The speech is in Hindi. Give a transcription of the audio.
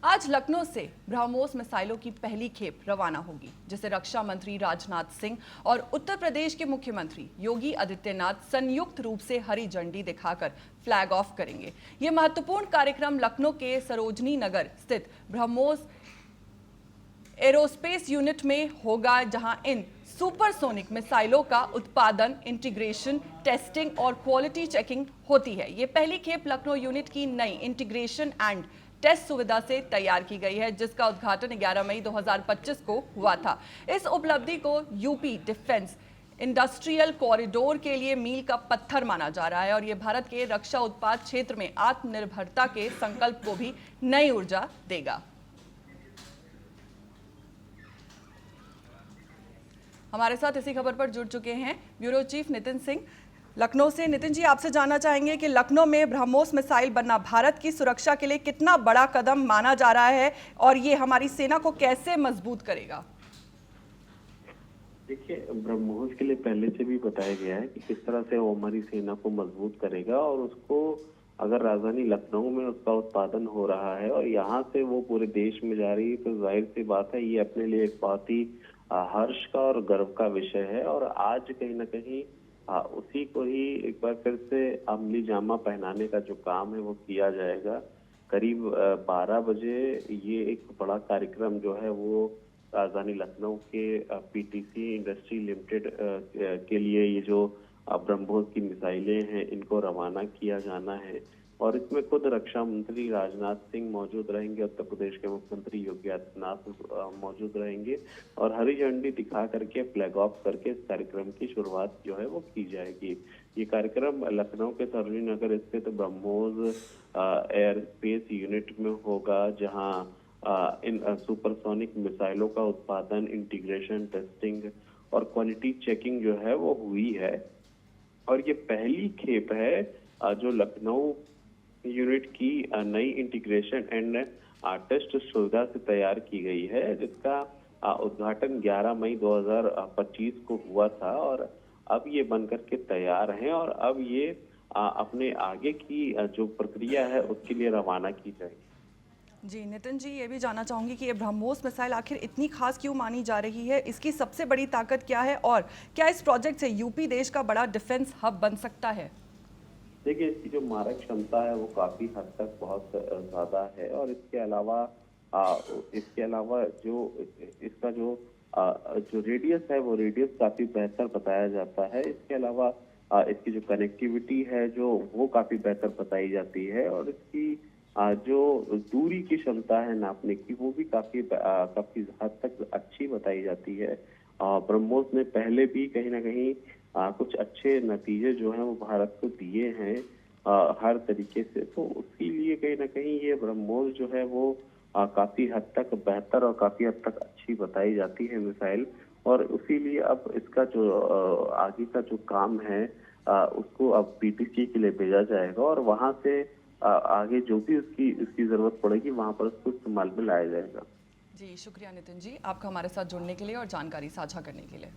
आज लखनऊ से ब्रह्मोस मिसाइलों की पहली खेप रवाना होगी, जिसे रक्षा मंत्री राजनाथ सिंह और उत्तर प्रदेश के मुख्यमंत्री योगी आदित्यनाथ संयुक्त रूप से हरी झंडी दिखाकर फ्लैग ऑफ करेंगे। यह महत्वपूर्ण कार्यक्रम लखनऊ के सरोजनी नगर स्थित ब्रह्मोस एरोस्पेस यूनिट में होगा, जहां इन सुपरसोनिक मिसाइलों का उत्पादन, इंटीग्रेशन, टेस्टिंग और क्वालिटी चेकिंग होती है। ये पहली खेप लखनऊ यूनिट की नई इंटीग्रेशन एंड टेस्ट सुविधा से तैयार की गई है, जिसका उद्घाटन 11 मई 2025 को हुआ था। इस उपलब्धि को यूपी डिफेंस इंडस्ट्रियल कॉरिडोर के लिए मील का पत्थर माना जा रहा है और यह भारत के रक्षा उत्पाद क्षेत्र में आत्मनिर्भरता के संकल्प को भी नई ऊर्जा देगा। हमारे साथ इसी खबर पर जुड़ चुके हैं ब्यूरो चीफ नितिन सिंह लखनऊ से। नितिन जी, आपसे जानना चाहेंगे कि लखनऊ में ब्रह्मोस मिसाइल बनना भारत की सुरक्षा के लिए कितना बड़ा कदम माना जा रहा है और ये हमारी सेना को कैसे मजबूत करेगा? देखिए, ब्रह्मोस के लिए पहले से भी बताया गया है कि किस तरह से वो हमारी सेना को मजबूत करेगा, और उसको अगर राजधानी लखनऊ में उसका उत्पादन हो रहा है और यहाँ से वो पूरे देश में जा रही है, तो जाहिर सी बात है ये अपने लिए एक बहुत ही हर्ष का और गर्व का विषय है। और आज कहीं ना कहीं उसी को ही एक बार फिर से अमली जामा पहनाने का जो काम है वो किया जाएगा। करीब 12 बजे ये एक बड़ा कार्यक्रम जो है वो राजधानी लखनऊ के पीटीसी इंडस्ट्री लिमिटेड के लिए ये जो ब्रह्मोस की मिसाइलें हैं इनको रवाना किया जाना है, और इसमें खुद रक्षा मंत्री राजनाथ सिंह मौजूद रहेंगे, उत्तर प्रदेश के मुख्यमंत्री योगी आदित्यनाथ मौजूद रहेंगे, और हरी झंडी दिखा करके फ्लैग ऑफ करके इस कार्यक्रम की शुरुआत जो है वो की जाएगी। ये कार्यक्रम लखनऊ के सरोजनी नगर स्थित ब्रह्मोस एयर स्पेस यूनिट में होगा, जहां इन सुपरसोनिक मिसाइलों का उत्पादन, इंटीग्रेशन, टेस्टिंग और क्वालिटी चेकिंग जो है वो हुई है। और ये पहली खेप है जो लखनऊ यूनिट की नई इंटीग्रेशन एंड टेस्ट सुविधा से तैयार की गई है, जिसका उद्घाटन 11 मई 2025 को हुआ था, और अब ये बनकर के तैयार हैं और अब ये अपने आगे की जो प्रक्रिया है उसके लिए रवाना की जाएगी। जी नितिन जी, ये भी जानना चाहूंगी कि ये ब्रह्मोस मिसाइल आखिर इतनी खास क्यों मानी जा रही है? इसकी सबसे बड़ी ताकत क्या है और क्या इस प्रोजेक्ट से यूपी देश का बड़ा डिफेंस हब बन सकता है? देखिए, इसकी जो मारक क्षमता है वो काफी हद तक बहुत ज्यादा है, और इसके अलावा जो इसका जो रेडियस है वो रेडियस काफी बेहतर बताया जाता है। इसके अलावा इसकी जो कनेक्टिविटी है जो वो काफी बेहतर बताई जाती है, और इसकी जो दूरी की क्षमता है नापने की वो भी काफी हद तक अच्छी बताई जाती है। ब्रह्मोस ने पहले भी कहीं ना कहीं कुछ अच्छे नतीजे जो हैं वो भारत को दिए हैं हर तरीके से, तो उसके लिए कहीं ना कहीं ये ब्रह्मोस जो है वो काफी हद तक बेहतर और काफी हद तक अच्छी बताई जाती है मिसाइल। और इसीलिए अब इसका जो आगे का जो काम है उसको अब पीटीसी के लिए भेजा जाएगा, और वहां से आगे जो भी उसकी जरूरत पड़ेगी वहां पर उसको इस्तेमाल में लाया जाएगा। जी शुक्रिया नितिन जी, आपका हमारे साथ जुड़ने के लिए और जानकारी साझा करने के लिए।